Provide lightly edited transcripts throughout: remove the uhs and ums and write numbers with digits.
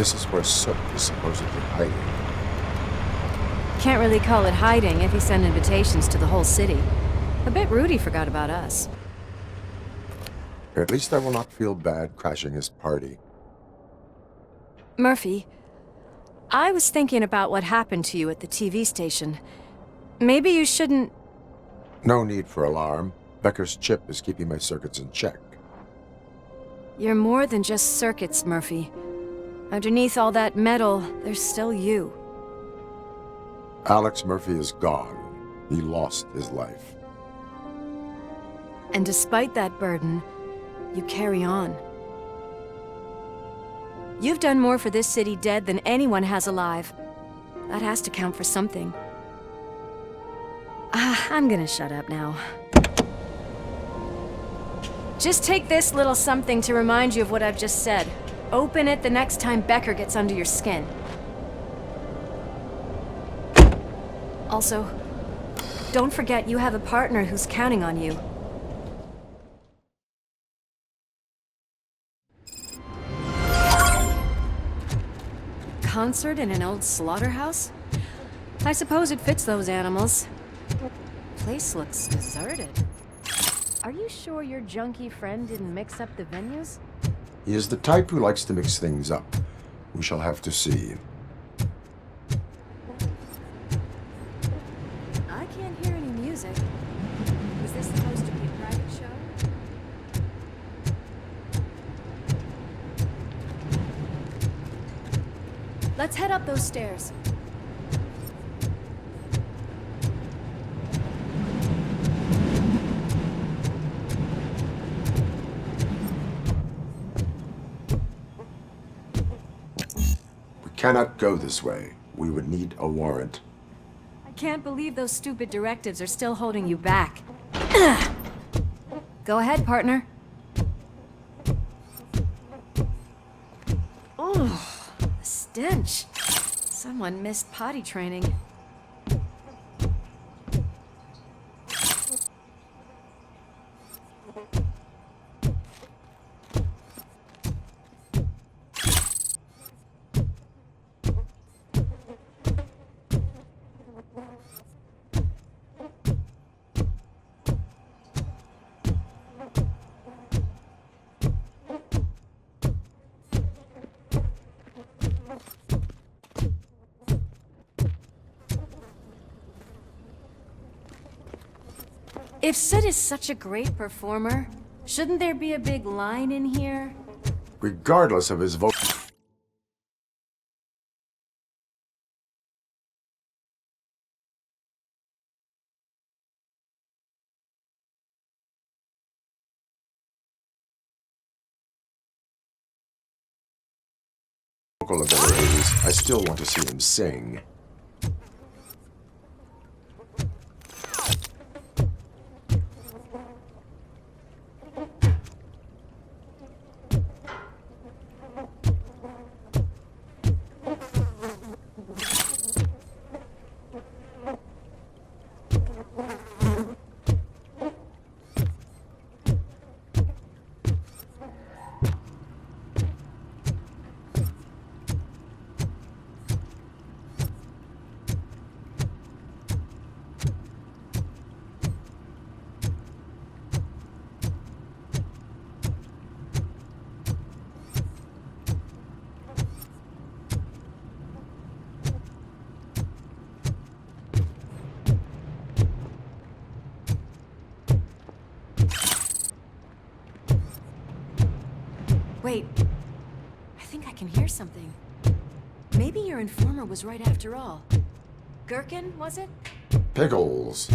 This is where Soot is supposedly hiding. Can't really call it hiding if he sent invitations to the whole city. A bit rude he forgot about us. At least I will not feel bad crashing his party. Murphy, I was thinking about what happened to you at the TV station. Maybe you shouldn't... No need for alarm. Becker's chip is keeping my circuits in check. You're more than just circuits, Murphy. Underneath all that metal, there's still you. Alex Murphy is gone. He lost his life. And despite that burden, you carry on. You've done more for this city dead than anyone has alive. That has to count for something. I'm gonna shut up now. Just take this little something to remind you of what I've just said. Open it the next time Becker gets under your skin. Also, don't forget you have a partner who's counting on you. Concert in an old slaughterhouse? I suppose it fits those animals. Place looks deserted. Are you sure your junkie friend didn't mix up the venues? He is the type who likes to mix things up. We shall have to see. I can't hear any music. Was this supposed to be a private show? Let's head up those stairs. We cannot go this way. We would need a warrant. I can't believe those stupid directives are still holding you back. Go ahead, partner. Oh, the stench. Someone missed potty training. If Soot is such a great performer, shouldn't there be a big line in here? Regardless of his vocal abilities, I still want to see him sing. Wait, I think I can hear something. Maybe your informer was right after all. Gherkin, was it? Pickles.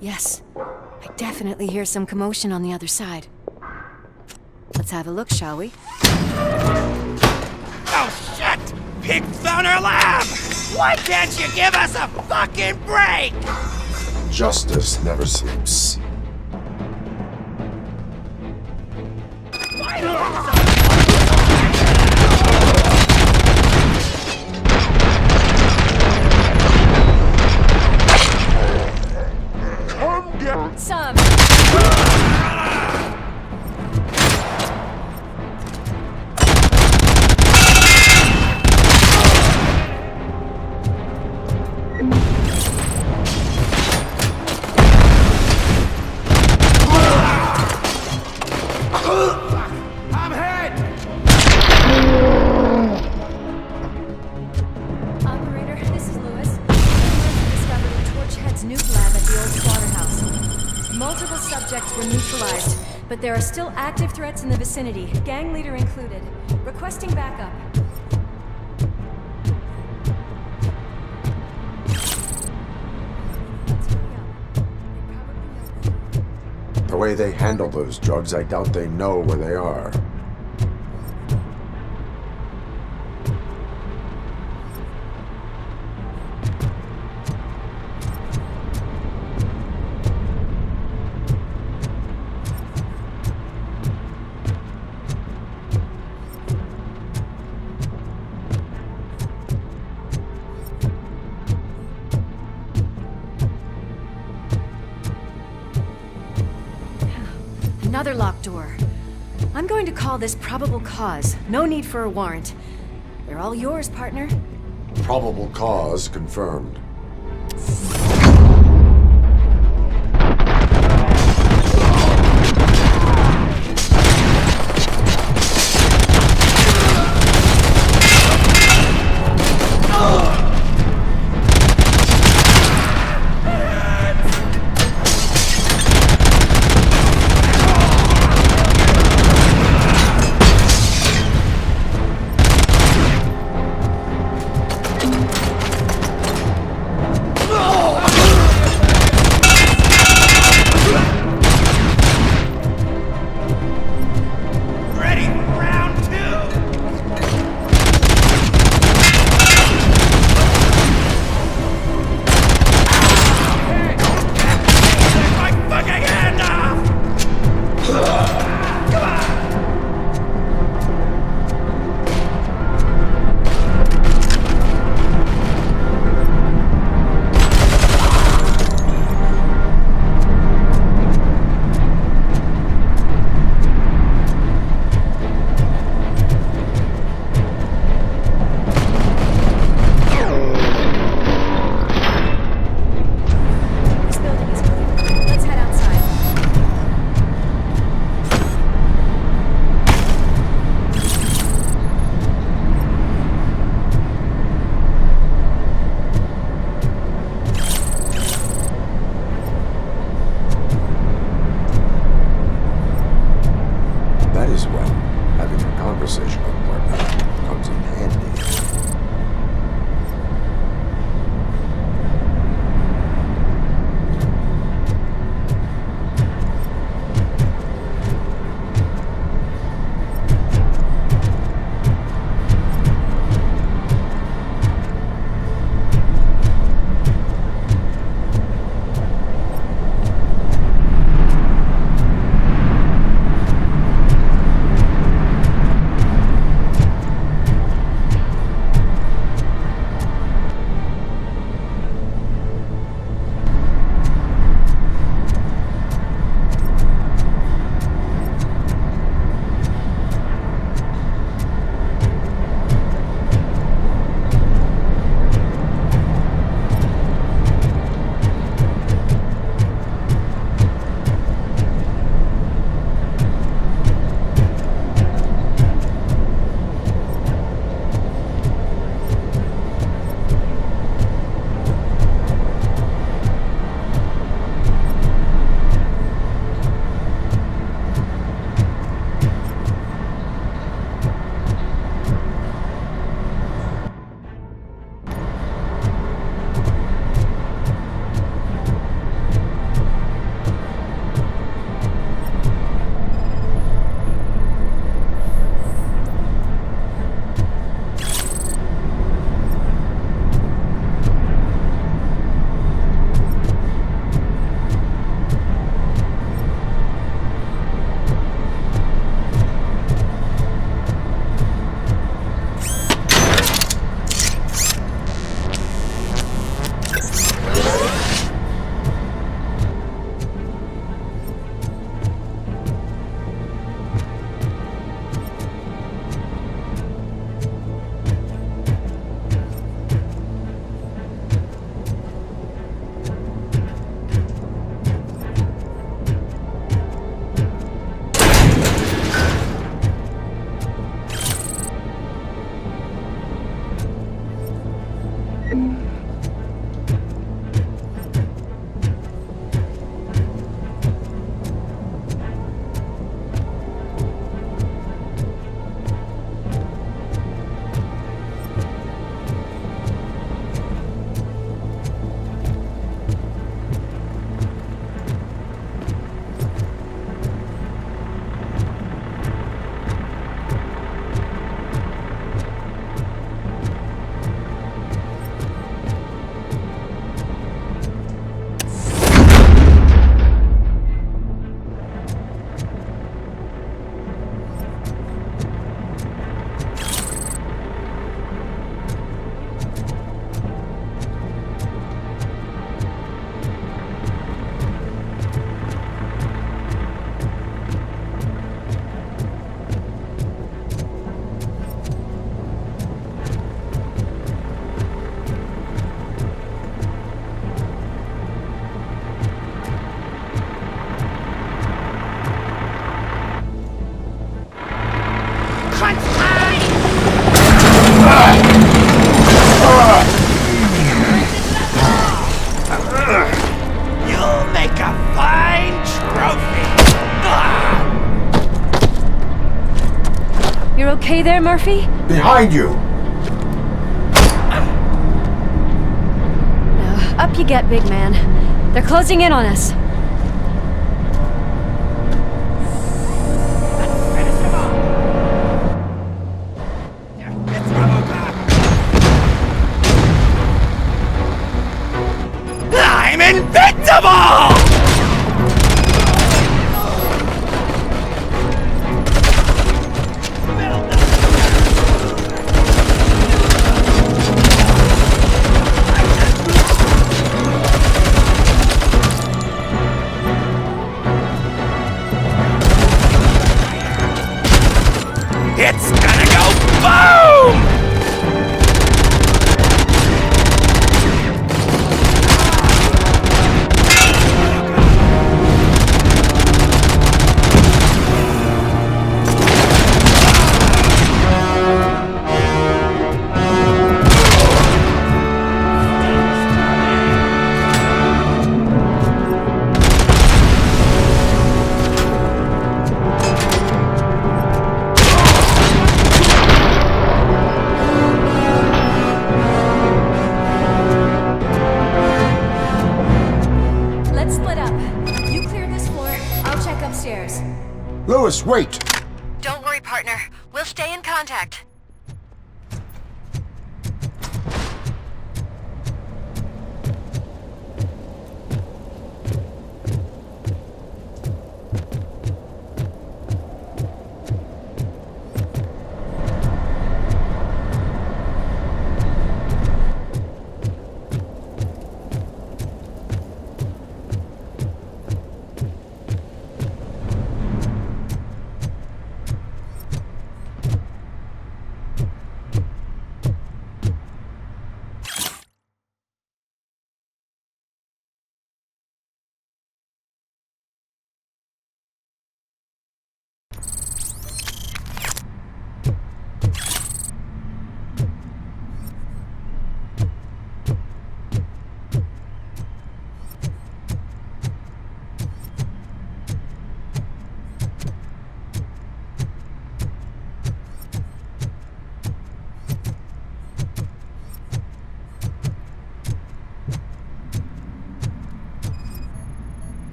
Yes, I definitely hear some commotion on the other side. Let's have a look, shall we? Oh, shit! Pig found our lab! Why can't you give us a fucking break? Justice never sleeps. Come get Some. I'm hit! Operator, this is Lewis. We discovered a Torchhead's nuke lab at the old slaughterhouse. Multiple subjects were neutralized, but there are still active threats in the vicinity, gang leader included. Requesting backup. Let's hurry up. They probably know. The way they handle those drugs, I doubt they know where they are. Another locked door. I'm going to call this probable cause. No need for a warrant. They're all yours, partner. Probable cause confirmed. You'll make a fine trophy! You're okay there, Murphy? Behind you! Now, up you get, big man. They're closing in on us. Finish him off! It's RoboCop! I'm invincible! It's gonna go boom! Let's split up. You clear this floor, I'll check upstairs. Lewis, wait! Don't worry, partner. We'll stay in contact.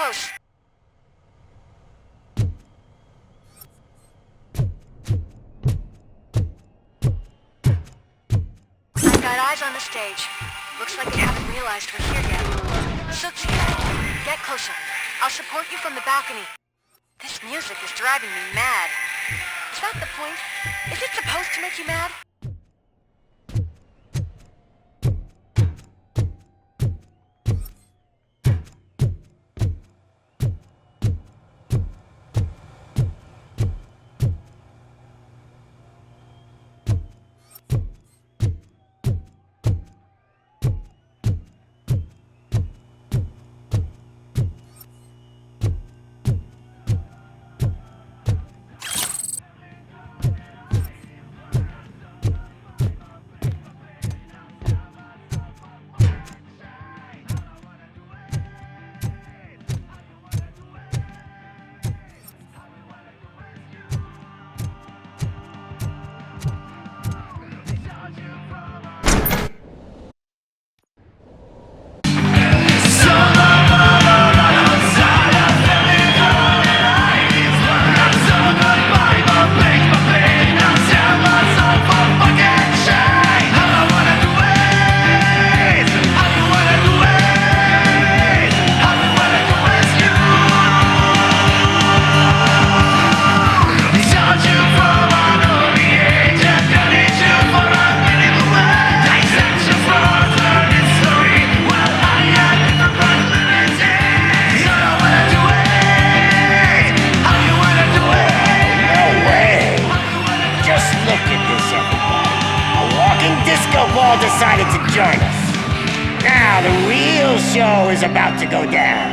close. I've got eyes on the stage. Looks like they haven't realized we're here yet. Soot's here. Get closer. I'll support you from the balcony. This music is driving me mad. Is that the point? Is it supposed to make you mad? Decided to join us. Now the real show is about to go down.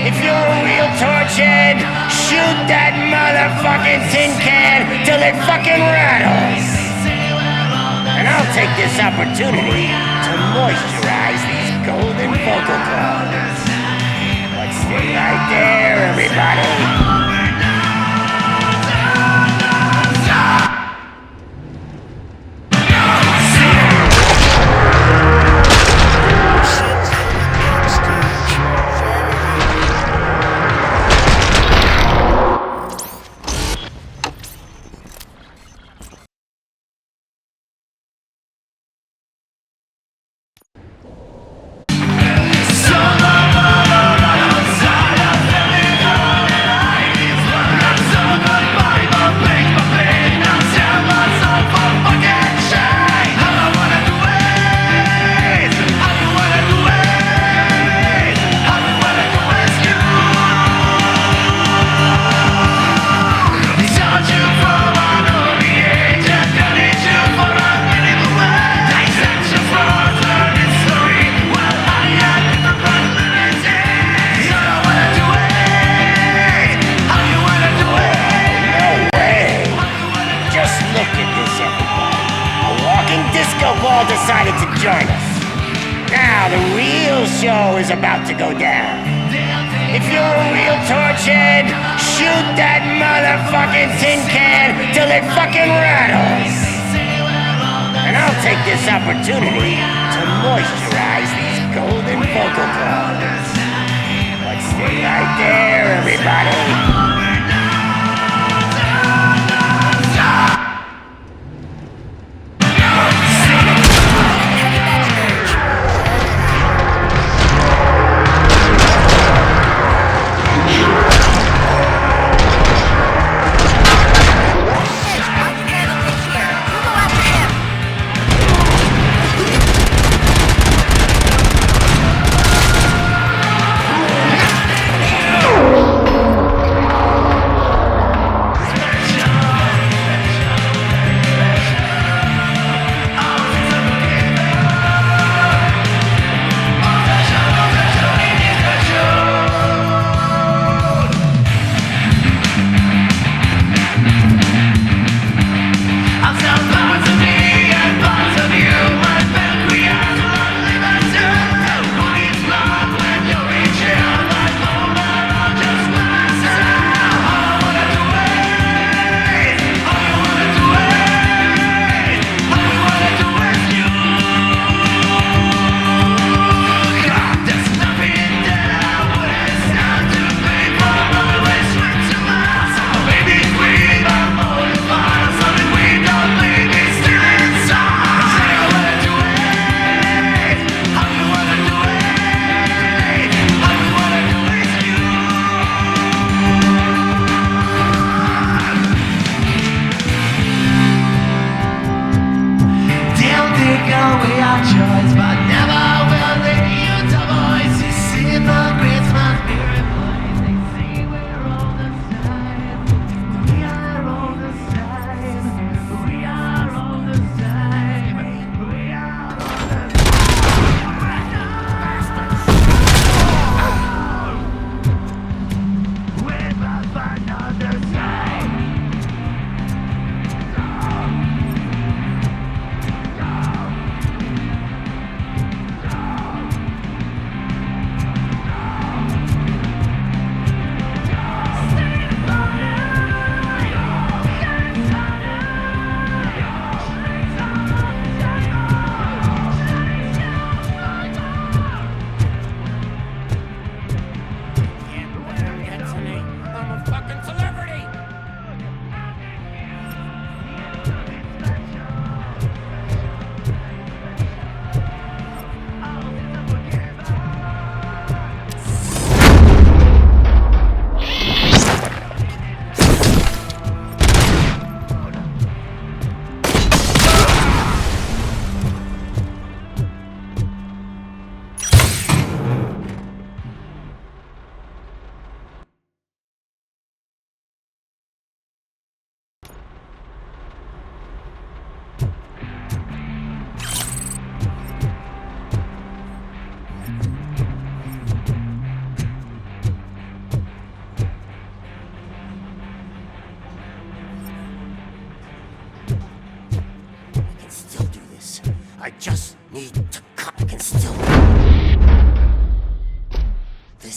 If you're a real torch head, shoot that motherfucking tin can till it fucking rattles. And I'll take this opportunity to moisturize these golden vocal cords. But stay right there, everybody. Decided to join us. Now the real show is about to go down. If you're a real torch head, shoot that motherfucking tin can till it fucking rattles. And I'll take this opportunity to moisturize these golden vocal cords. But stay right there, everybody.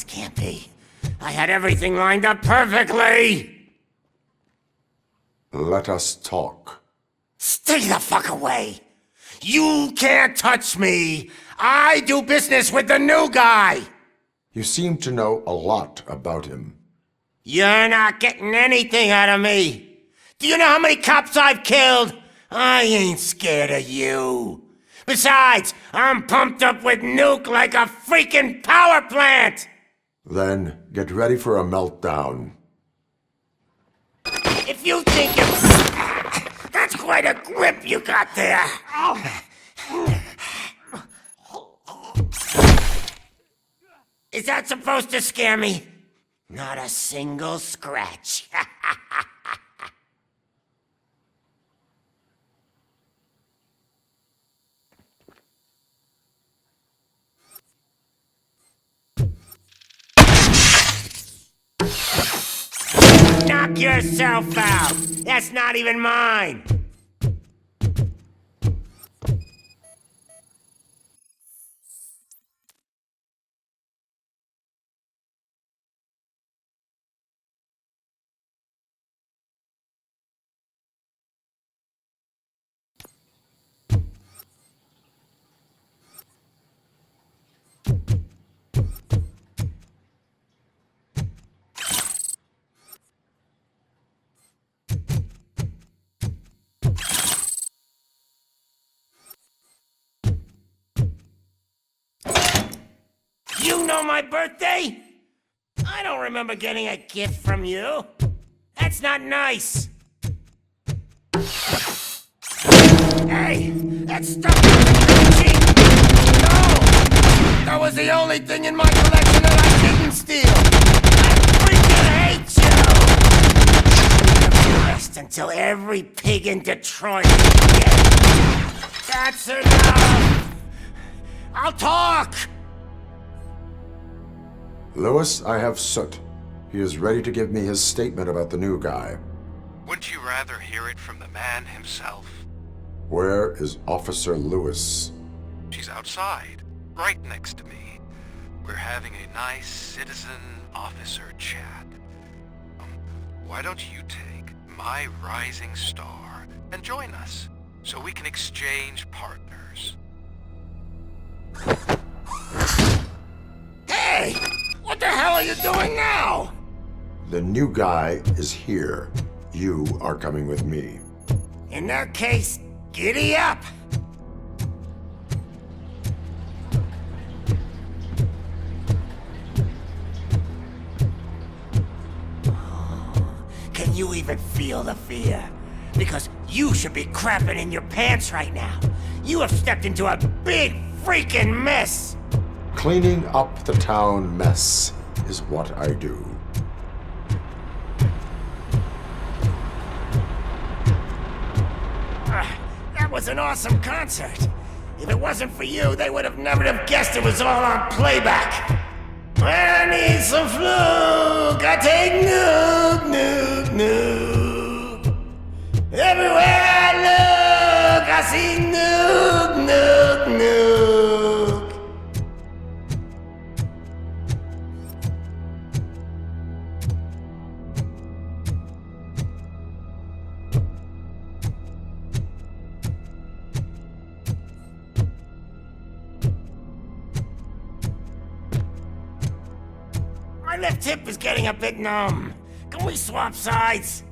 can't be. I had everything lined up perfectly! Let us talk. Stay the fuck away! You can't touch me! I do business with the new guy! You seem to know a lot about him. You're not getting anything out of me! Do you know how many cops I've killed? I ain't scared of you. Besides, I'm pumped up with nuke like a freaking power plant! Then get ready for a meltdown. If you think you... That's quite a grip you got there! Is that supposed to scare me? Not a single scratch. Knock yourself out! That's not even mine! You know my birthday? I don't remember getting a gift from you. That's not nice. Hey, that stuff is cheap. No! That was the only thing in my collection that I didn't steal. I freaking hate you! Rest until every pig in Detroit is dead. That's enough! I'll talk! Lewis, I have Soot. He is ready to give me his statement about the new guy. Wouldn't you rather hear it from the man himself? Where is Officer Lewis? She's outside, right next to me. We're having a nice citizen-officer chat. Why don't you take my rising star and join us, so we can exchange partners? Hey! What the hell are you doing now? The new guy is here. You are coming with me. In that case, giddy up! Can you even feel the fear? Because you should be crapping in your pants right now. You have stepped into a big freaking mess! Cleaning up the town mess is what I do. That was an awesome concert. If it wasn't for you, they would have never have guessed it was all on playback. I need some fluke. I take nuke, nuke, nuke. Everywhere I look, I see nuke, nuke, nuke. My left hip is getting a bit numb. Can we swap sides?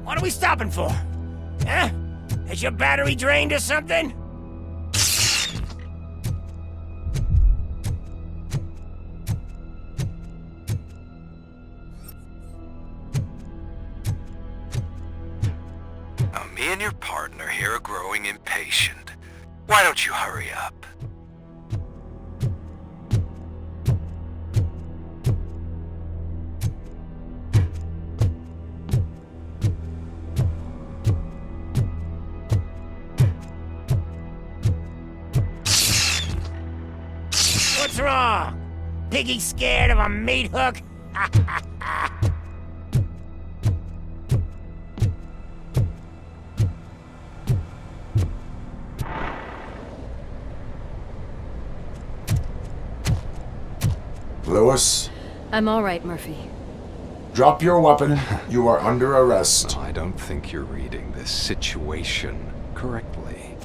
What are we stopping for? Huh? Is your battery drained or something? Now, me and your partner here are growing impatient. Why don't you hurry up? What's wrong? Piggy scared of a meat hook? Lewis, I'm all right, Murphy. drop your weapon. You are under arrest. I don't think you're reading this situation correctly.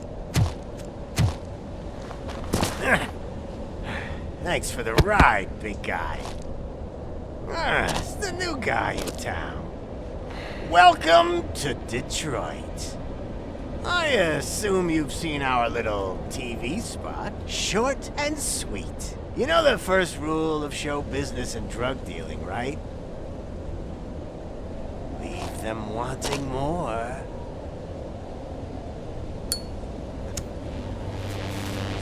Thanks for the ride, big guy. It's the new guy in town. Welcome to Detroit. I assume you've seen our little TV spot. Short and sweet. You know the first rule of show business and drug dealing, right? Leave them wanting more.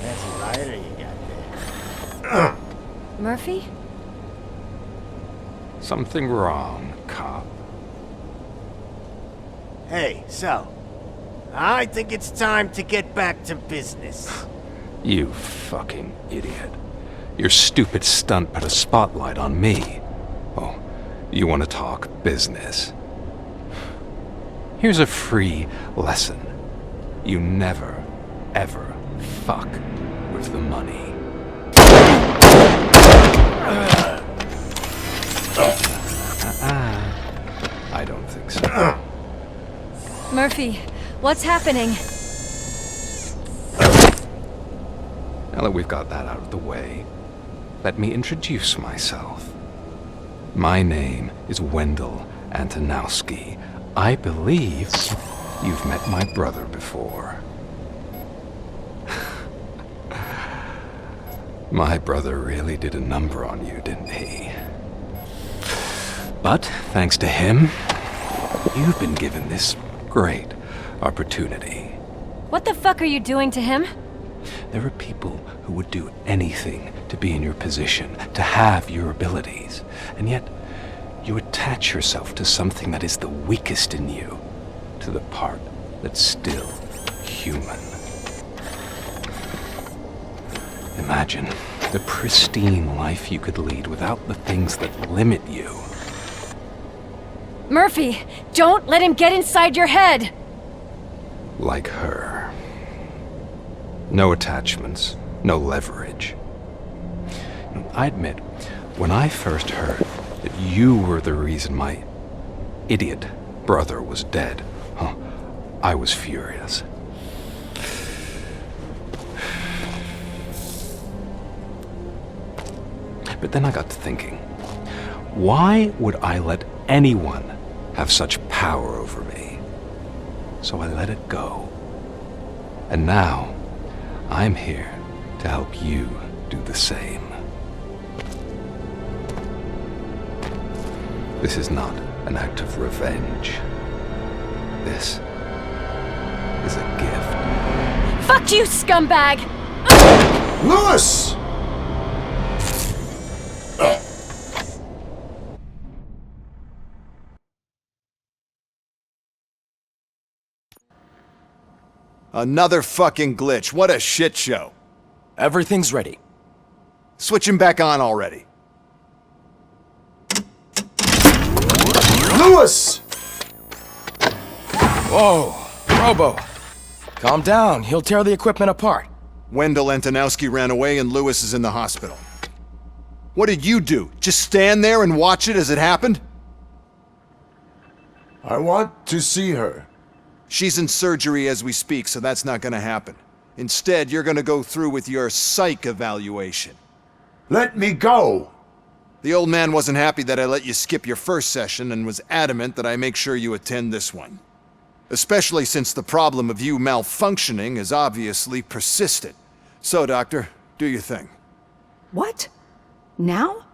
That's a lighter you got there. Murphy? Something wrong, cop. Hey, so, I think it's time to get back to business. You fucking idiot. Your stupid stunt put a spotlight on me. Oh, you want to talk business? Here's a free lesson. You never, ever fuck with the money. I don't think so. Murphy, what's happening? Now that we've got that out of the way, let me introduce myself. My name is Wendell Antonowsky. I believe you've met my brother before. My brother really did a number on you, didn't he? But thanks to him, you've been given this great opportunity. What the fuck are you doing to him? There are people who would do anything to be in your position, to have your abilities, and yet you attach yourself to something that is the weakest in you, to the part that's still human. Imagine the pristine life you could lead without the things that limit you. Murphy, don't let him get inside your head! Like her. No attachments, no leverage. I admit, when I first heard that you were the reason my idiot brother was dead, I was furious. But then I got to thinking, why would I let anyone have such power over me? So I let it go. And now, I'm here to help you do the same. This is not an act of revenge. This is a gift. Fuck you, scumbag! Lewis! Another fucking glitch. What a shit show. Everything's ready. Switch him back on already. Lewis! Whoa, Robo. Calm down, he'll tear the equipment apart. Wendell Antonowsky ran away and Lewis is in the hospital. What did you do? Just stand there and watch it as it happened? I want to see her. She's in surgery as we speak, so that's not gonna happen. Instead, you're gonna go through with your psych evaluation. Let me go! The old man wasn't happy that I let you skip your first session and was adamant that I make sure you attend this one. Especially since the problem of you malfunctioning is obviously persistent. So, Doctor, do your thing. What? Now?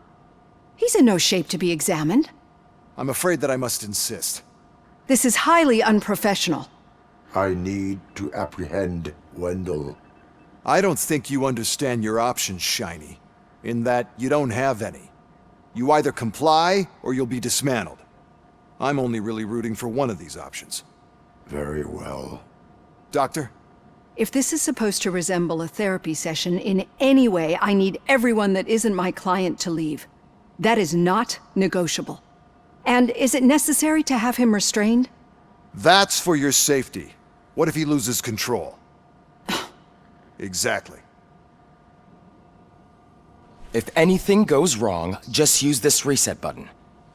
He's in no shape to be examined. I'm afraid that I must insist. This is highly unprofessional. I need to apprehend Wendell. I don't think you understand your options, Shiny. In that you don't have any. You either comply or you'll be dismantled. I'm only really rooting for one of these options. Very well. Doctor? If this is supposed to resemble a therapy session in any way, I need everyone that isn't my client to leave. That is not negotiable. And is it necessary to have him restrained? That's for your safety. What if he loses control? Exactly. If anything goes wrong, just use this reset button.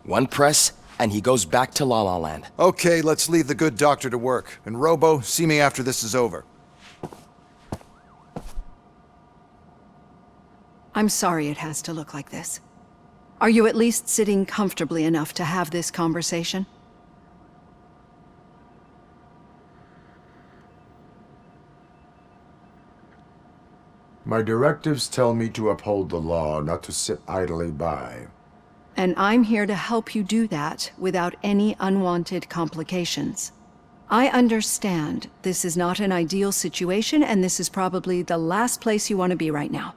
One press, and he goes back to La La Land. Okay, let's leave the good doctor to work. And Robo, see me after this is over. I'm sorry it has to look like this. Are you at least sitting comfortably enough to have this conversation? My directives tell me to uphold the law, not to sit idly by. And I'm here to help you do that without any unwanted complications. I understand this is not an ideal situation, and this is probably the last place you want to be right now.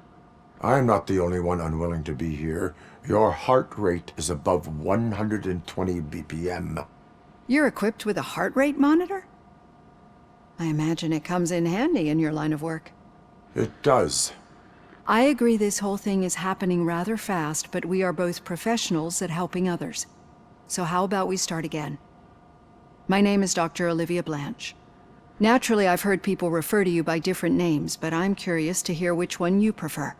I'm not the only one unwilling to be here. Your heart rate is above 120 BPM. You're equipped with a heart rate monitor? I imagine it comes in handy in your line of work. It does. I agree this whole thing is happening rather fast, but we are both professionals at helping others. So how about we start again? My name is Dr. Olivia Blanche. Naturally, I've heard people refer to you by different names, but I'm curious to hear which one you prefer.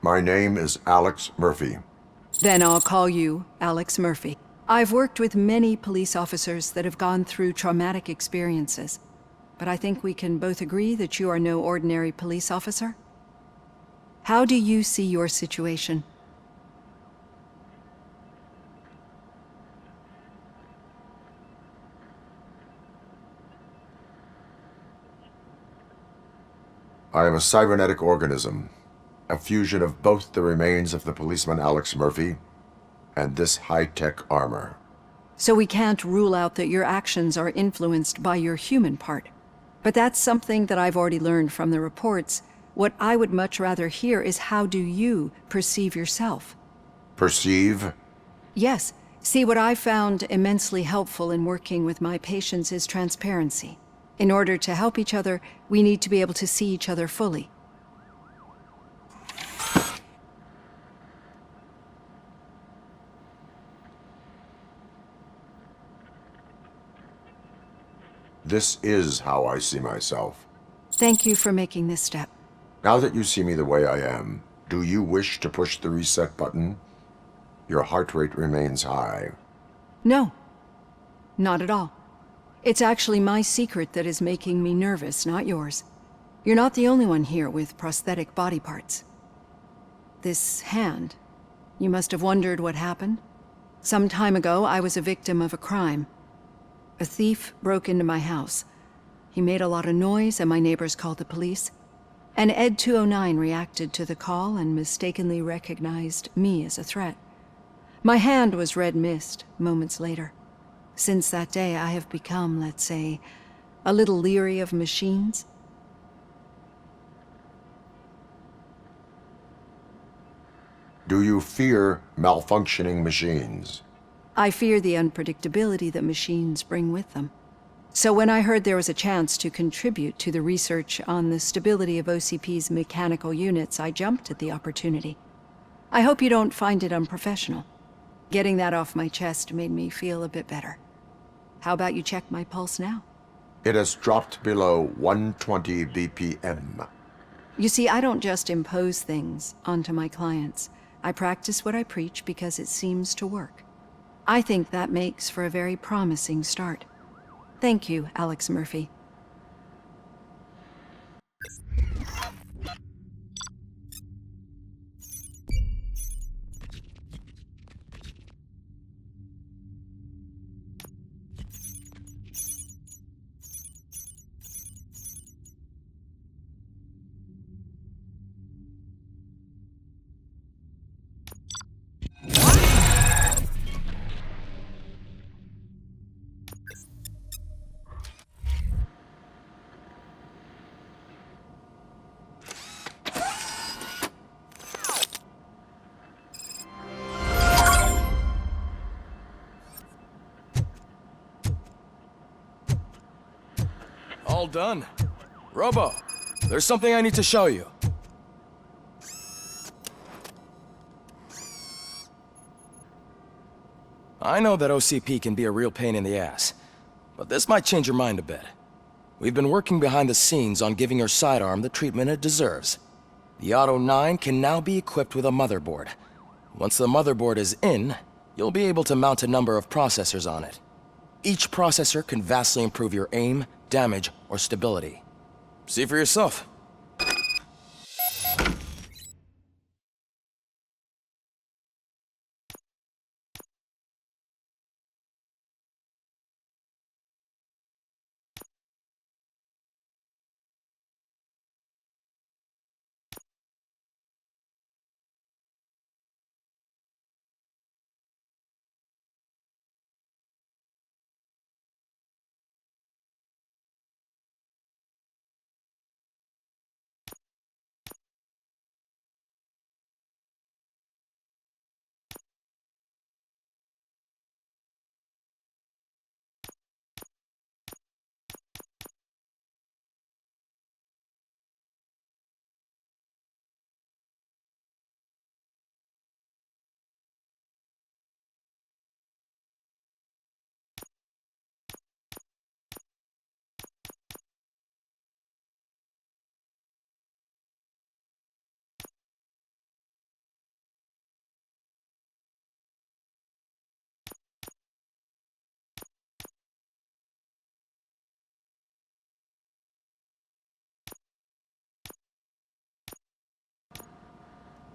My name is Alex Murphy. Then I'll call you Alex Murphy. I've worked with many police officers that have gone through traumatic experiences, but I think we can both agree that you are no ordinary police officer. How do you see your situation? I am a cybernetic organism, a fusion of both the remains of the policeman Alex Murphy and this high-tech armor. So we can't rule out that your actions are influenced by your human part. But that's something that I've already learned from the reports. What I would much rather hear is how do you perceive yourself? Perceive? Yes. See, what I found immensely helpful in working with my patients is transparency. In order to help each other, we need to be able to see each other fully. This is how I see myself. Thank you for making this step. Now that you see me the way I am, do you wish to push the reset button? Your heart rate remains high. No, not at all. It's actually my secret that is making me nervous, not yours. You're not the only one here with prosthetic body parts. This hand, you must have wondered what happened. Some time ago, I was a victim of a crime. A thief broke into my house. He made a lot of noise and my neighbors called the police. And Ed 209 reacted to the call and mistakenly recognized me as a threat. My hand was red mist moments later. Since that day, I have become, let's say, a little leery of machines. Do you fear malfunctioning machines? I fear the unpredictability that machines bring with them. So when I heard there was a chance to contribute to the research on the stability of OCP's mechanical units, I jumped at the opportunity. I hope you don't find it unprofessional. Getting that off my chest made me feel a bit better. How about you check my pulse now? It has dropped below 120 BPM. You see, I don't just impose things onto my clients. I practice what I preach because it seems to work. I think that makes for a very promising start. Thank you, Alex Murphy. All done. Robo, there's something I need to show you. I know that OCP can be a real pain in the ass, but this might change your mind a bit. We've been working behind the scenes on giving your sidearm the treatment it deserves. The Auto 9 can now be equipped with a motherboard. Once the motherboard is in, you'll be able to mount a number of processors on it. Each processor can vastly improve your aim, damage, or stability. See for yourself.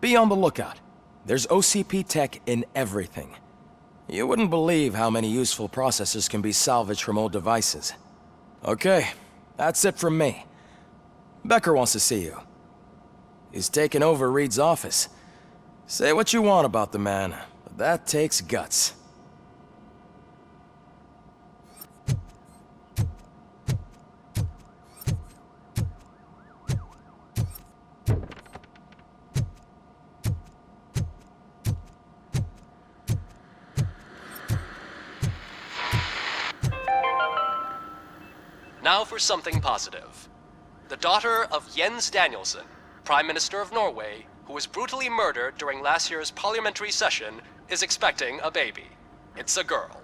Be on the lookout. There's OCP tech in everything. You wouldn't believe how many useful processors can be salvaged from old devices. Okay, that's it from me. Becker wants to see you. He's taken over Reed's office. Say what you want about the man, but that takes guts. Now for something positive. The daughter of Jens Danielson, Prime Minister of Norway, who was brutally murdered during last year's parliamentary session, is expecting a baby. It's a girl.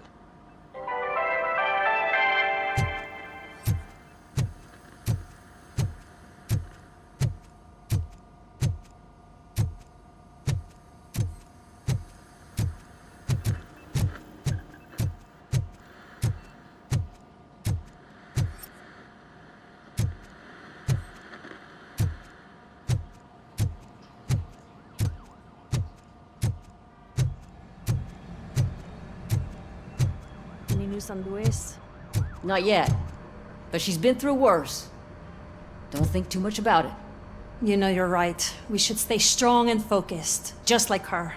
Any news on Luis? Not yet. But she's been through worse. Don't think too much about it. You know you're right. We should stay strong and focused, just like her.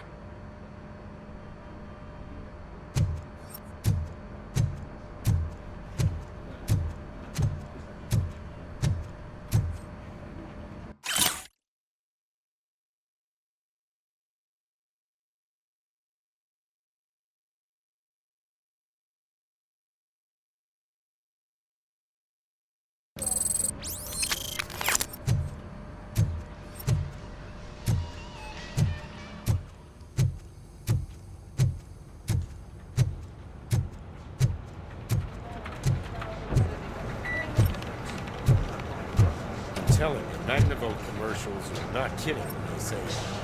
Telling you, Magnavolt commercials are not kidding when they say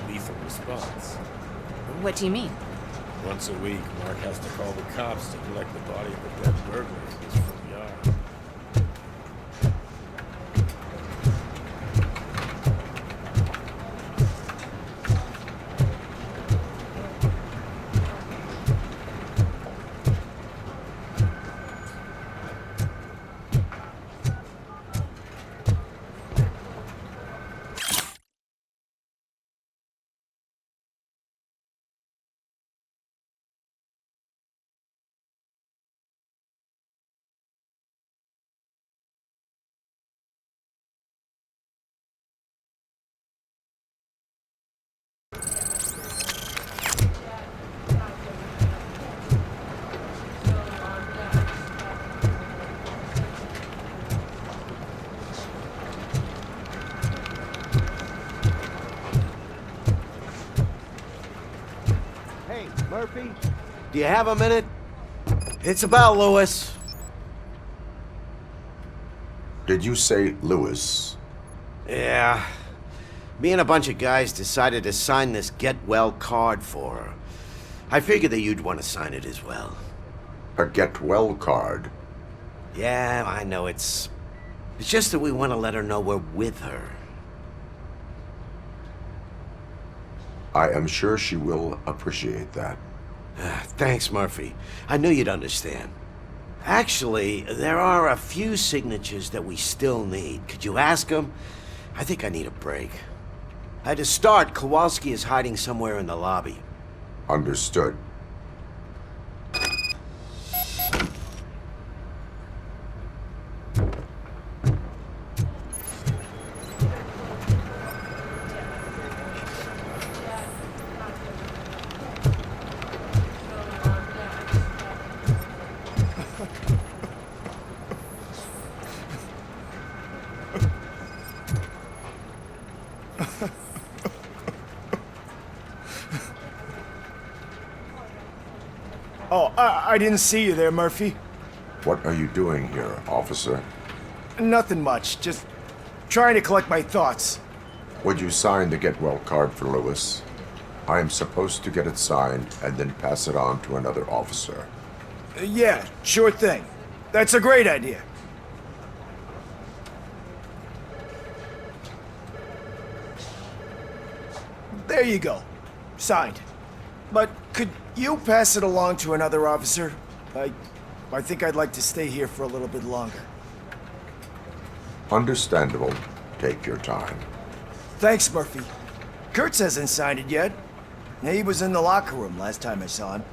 lethal response. What do you mean? Once a week, Mark has to call the cops to collect the body of a dead burglar in his front yard. Murphy? Do you have a minute? It's about Lewis. Did you say Lewis? Yeah. Me and a bunch of guys decided to sign this get well card for her. I figured that you'd want to sign it as well. A get well card? Yeah, I know it's just that we want to let her know we're with her. I am sure she will appreciate that. Thanks, Murphy. I knew you'd understand. Actually, there are a few signatures that we still need. Could you ask them? I think I need a break. To start, Kowalski is hiding somewhere in the lobby. Understood. Oh, I didn't see you there, Murphy. What are you doing here, officer? Nothing much, just trying to collect my thoughts. Would you sign the get well card for Lewis? I am supposed to get it signed and then pass it on to another officer. Yeah, sure thing. That's a great idea. There you go. Signed. But could you pass it along to another officer? I think I'd like to stay here for a little bit longer. Understandable. Take your time. Thanks, Murphy. Kurtz hasn't signed it yet. He was in the locker room last time I saw him.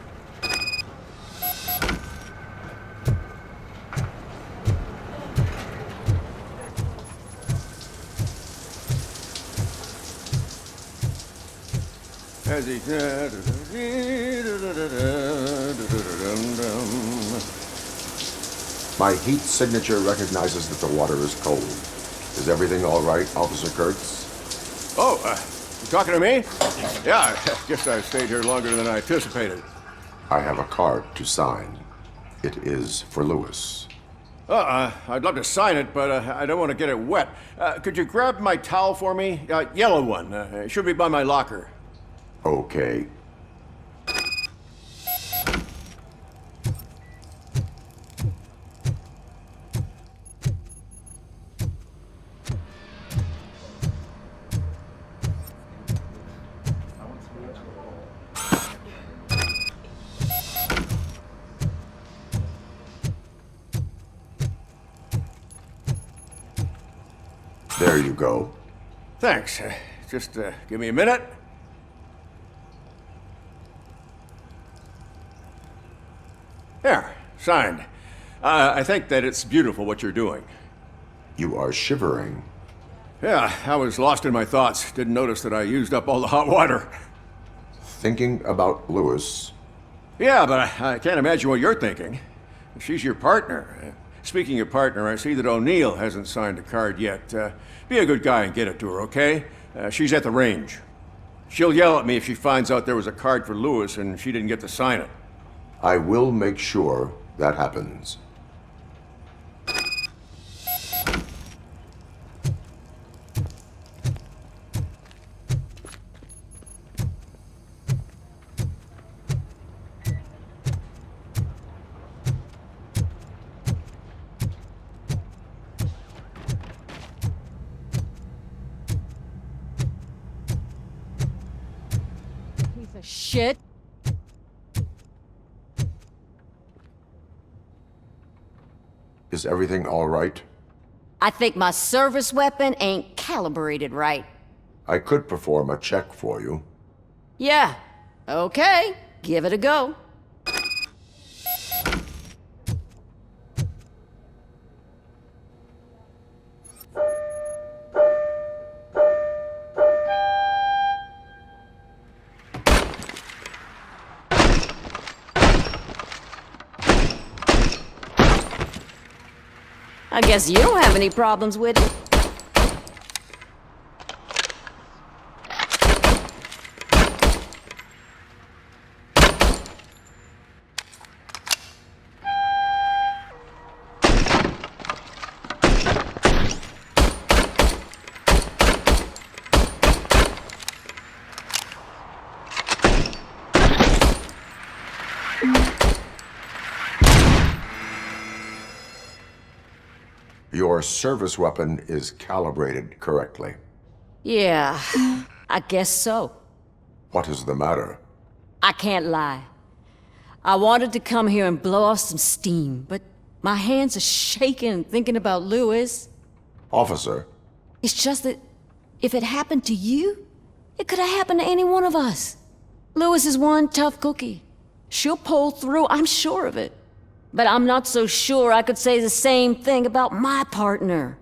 My heat signature recognizes that the water is cold. Is everything all right, Officer Kurtz? Oh, you talking to me? Yeah, I guess I stayed here longer than I anticipated. I have a card to sign. It is for Lewis. I'd love to sign it, but I don't want to get it wet. Could you grab my towel for me? Yellow one. It should be by my locker. Okay. There you go. Thanks. Just give me a minute. There, signed. I think that it's beautiful what you're doing. You are shivering. Yeah, I was lost in my thoughts. Didn't notice that I used up all the hot water. Thinking about Lewis. Yeah, but I can't imagine what you're thinking. She's your partner. Speaking of partner, I see that O'Neill hasn't signed a card yet. Be a good guy and get it to her, okay? She's at the range. She'll yell at me if she finds out there was a card for Lewis and she didn't get to sign it. I will make sure that happens. Piece of shit. Is everything all right? I think my service weapon ain't calibrated right. I could perform a check for you. Yeah. Okay. Give it a go. I guess you don't have any problems with it. Your service weapon is calibrated correctly. Yeah, I guess so. What is the matter? I can't lie. I wanted to come here and blow off some steam, but my hands are shaking thinking about Lewis. Officer, It's just that if it happened to you, it could have happened to any one of us. Lewis is one tough cookie. She'll pull through, I'm sure of it. But I'm not so sure I could say the same thing about my partner.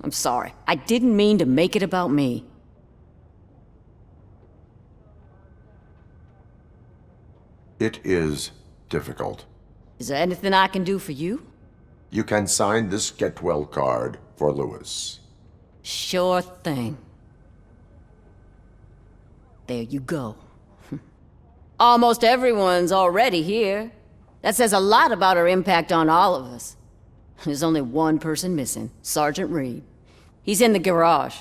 I'm sorry. I didn't mean to make it about me. it is difficult. Is there anything I can do for you? You can sign this get well card for Lewis. Sure thing. There you go. Almost everyone's already here. That says a lot about her impact on all of us. There's only one person missing, Sergeant Reed. He's in the garage.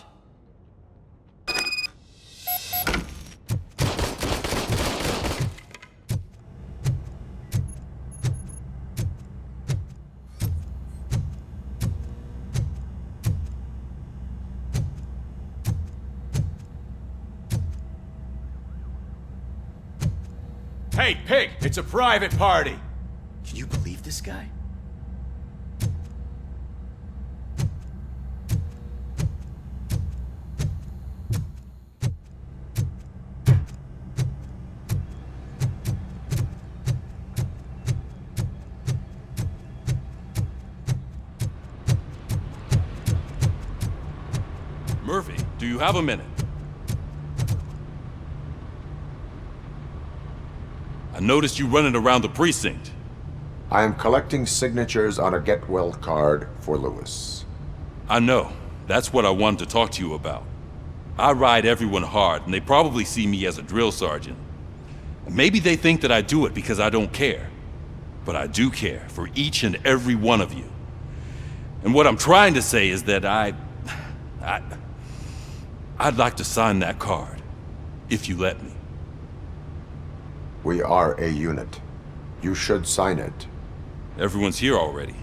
Hey, Pig, it's a private party. Can you believe this guy? Murphy, do you have a minute? I noticed you running around the precinct. I am collecting signatures on a get well card for Lewis. I know. That's what I wanted to talk to you about. I ride everyone hard, and they probably see me as a drill sergeant. Maybe they think that I do it because I don't care. But I do care for each and every one of you. And what I'm trying to say is that I'd like to sign that card, if you let me. We are a unit. You should sign it. Everyone's here already.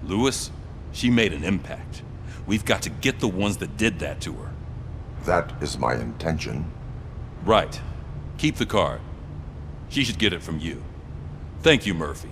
Lewis, she made an impact. We've got to get the ones that did that to her. That is my intention. Right. Keep the card. She should get it from you. Thank you, Murphy.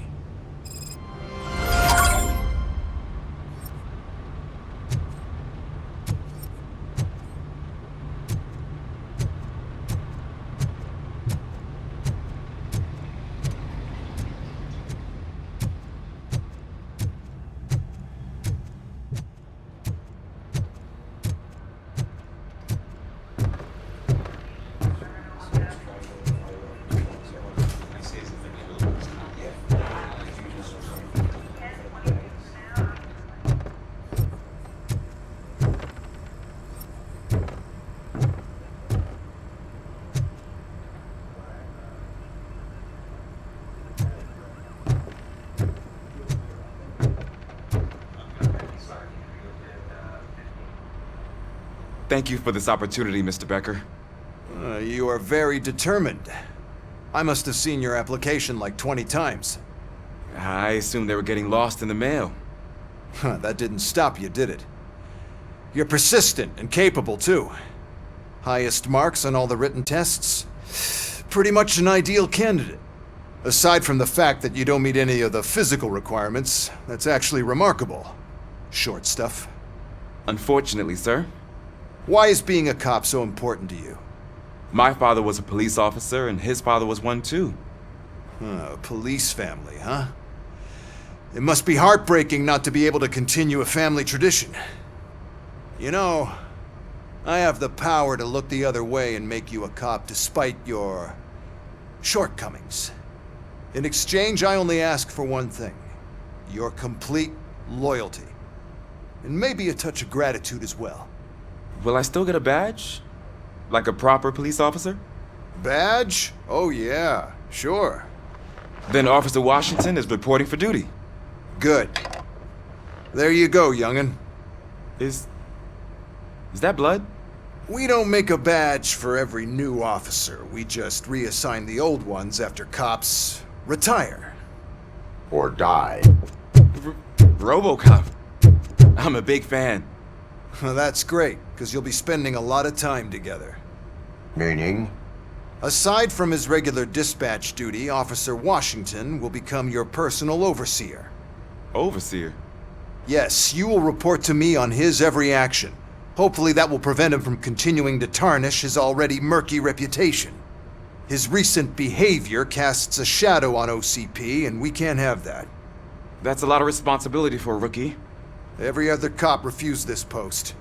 Thank you for this opportunity, Mr. Becker. You are very determined. I must have seen your application like 20 times. I assumed they were getting lost in the mail. That didn't stop you, did it? You're persistent and capable, too. Highest marks on all the written tests. Pretty much an ideal candidate. Aside from the fact that you don't meet any of the physical requirements, that's actually remarkable. Short stuff. Unfortunately, sir. Why is being a cop so important to you? My father was a police officer, and his father was one too. A police family, huh? It must be heartbreaking not to be able to continue a family tradition. You know, I have the power to look the other way and make you a cop despite your shortcomings. In exchange, I only ask for one thing. Your complete loyalty. And maybe a touch of gratitude as well. Will I still get a badge? Like a proper police officer? Badge? Oh yeah, sure. Then Officer Washington is reporting for duty. Good. There you go, young'un. Is that blood? We don't make a badge for every new officer. We just reassign the old ones after cops retire. Or die. RoboCop. I'm a big fan. Well, that's great, because you'll be spending a lot of time together. Meaning? Aside from his regular dispatch duty, Officer Washington will become your personal overseer. Overseer? Yes, you will report to me on his every action. Hopefully that will prevent him from continuing to tarnish his already murky reputation. His recent behavior casts a shadow on OCP, and we can't have that. That's a lot of responsibility for a rookie. Every other cop refused this post.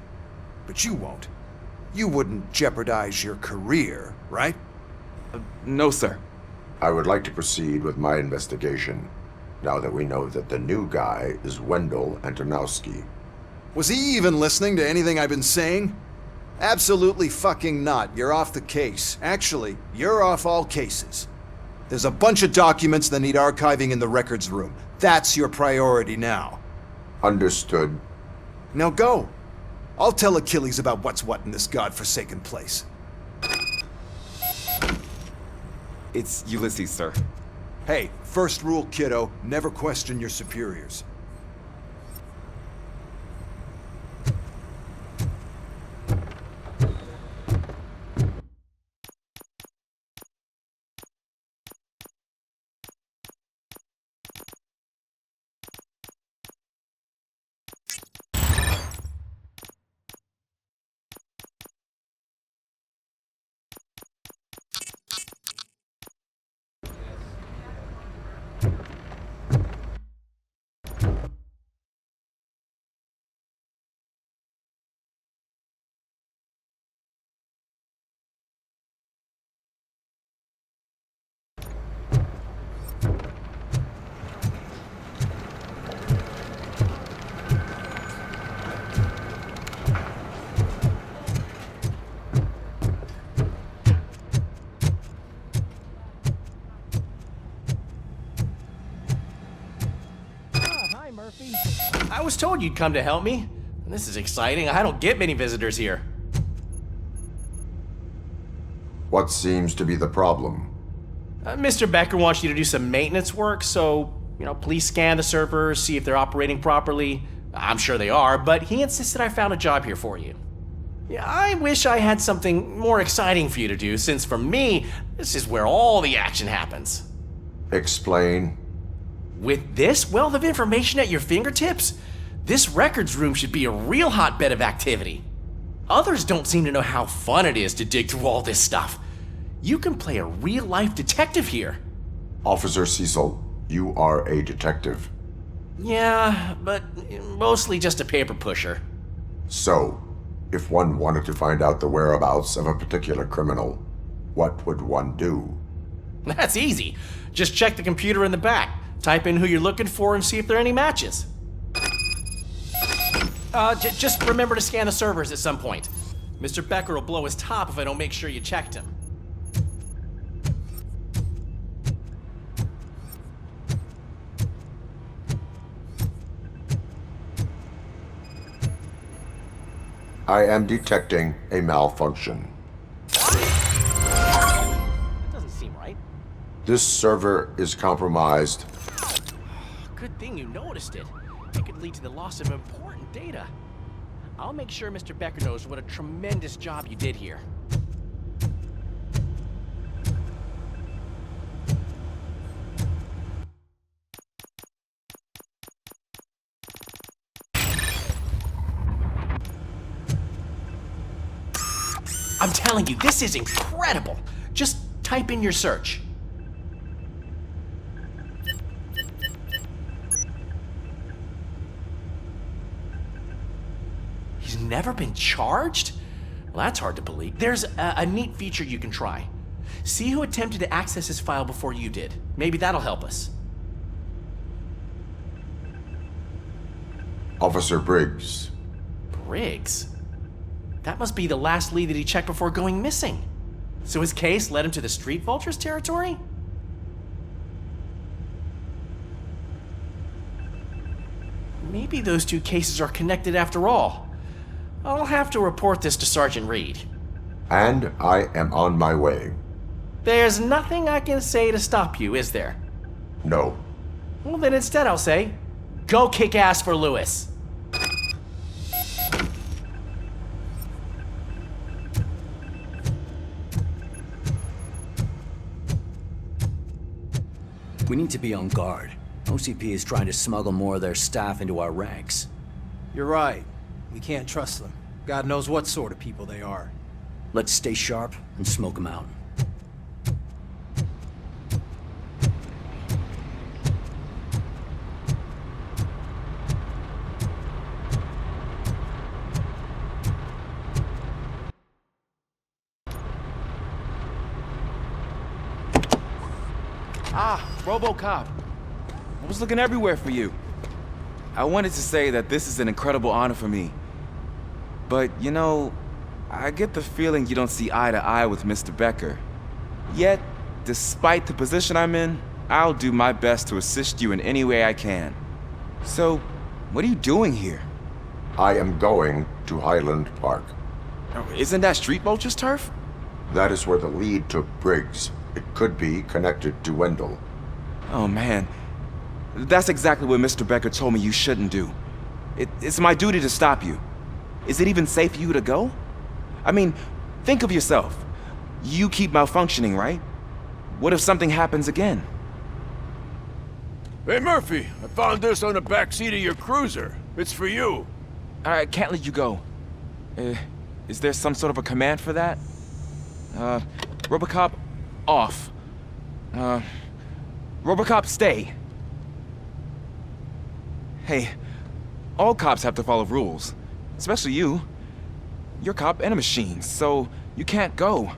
But you won't. You wouldn't jeopardize your career, right? No, sir. I would like to proceed with my investigation, now that we know that the new guy is Wendell Antonowsky. Was he even listening to anything I've been saying? Absolutely fucking not. You're off the case. Actually, you're off all cases. There's a bunch of documents that need archiving in the records room. That's your priority now. Understood. Now go. I'll tell Achilles about what's what in this godforsaken place. It's Ulysses, sir. Hey, first rule, kiddo, never question your superiors. I was told you'd come to help me. This is exciting. I don't get many visitors here. What seems to be the problem? Mr. Becker wants you to do some maintenance work, so, please scan the servers, see if they're operating properly. I'm sure they are, but he insisted I found a job here for you. Yeah, I wish I had something more exciting for you to do, since for me, this is where all the action happens. Explain. With this wealth of information at your fingertips, this records room should be a real hotbed of activity. Others don't seem to know how fun it is to dig through all this stuff. You can play a real-life detective here. Officer Cecil, you are a detective. Yeah, but mostly just a paper pusher. So, if one wanted to find out the whereabouts of a particular criminal, what would one do? That's easy. Just check the computer in the back. Type in who you're looking for and see if there are any matches. Just remember to scan the servers at some point. Mr. Becker will blow his top if I don't make sure you checked him. I am detecting a malfunction. That doesn't seem right. This server is compromised. Good thing you noticed it. It could lead to the loss of important data. I'll make sure Mr. Becker knows what a tremendous job you did here. I'm telling you, this is incredible. Just type in your search. He's never been charged? Well, that's hard to believe. There's a neat feature you can try. See who attempted to access his file before you did. Maybe that'll help us. Officer Briggs. Briggs? That must be the last lead that he checked before going missing. So his case led him to the Street Vultures territory? Maybe those two cases are connected after all. I'll have to report this to Sergeant Reed. And I am on my way. There's nothing I can say to stop you, is there? No. Well, then instead I'll say, go kick ass for Lewis. We need to be on guard. OCP is trying to smuggle more of their staff into our ranks. You're right. We can't trust them. God knows what sort of people they are. Let's stay sharp and smoke them out. Ah, RoboCop. I was looking everywhere for you. I wanted to say that this is an incredible honor for me. But, you know, I get the feeling you don't see eye to eye with Mr. Becker. Yet, despite the position I'm in, I'll do my best to assist you in any way I can. So, what are you doing here? I am going to Highland Park. Oh, isn't that Street Vulture's turf? That is where the lead took Briggs. It could be connected to Wendell. Oh, man. That's exactly what Mr. Becker told me you shouldn't do. It's my duty to stop you. Is it even safe for you to go? I mean, think of yourself. You keep malfunctioning, right? What if something happens again? Hey, Murphy, I found this on the back seat of your cruiser. It's for you. I can't let you go. Is there some sort of a command for that? RoboCop, off. RoboCop, stay. Hey, all cops have to follow rules. Especially you. You're a cop and a machine, so you can't go.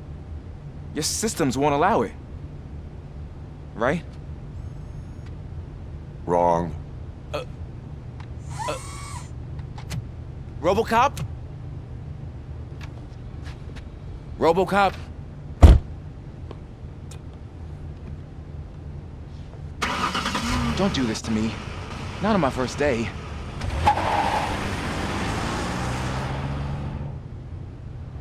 Your systems won't allow it. Right? Wrong. RoboCop? RoboCop? Don't do this to me. Not on my first day.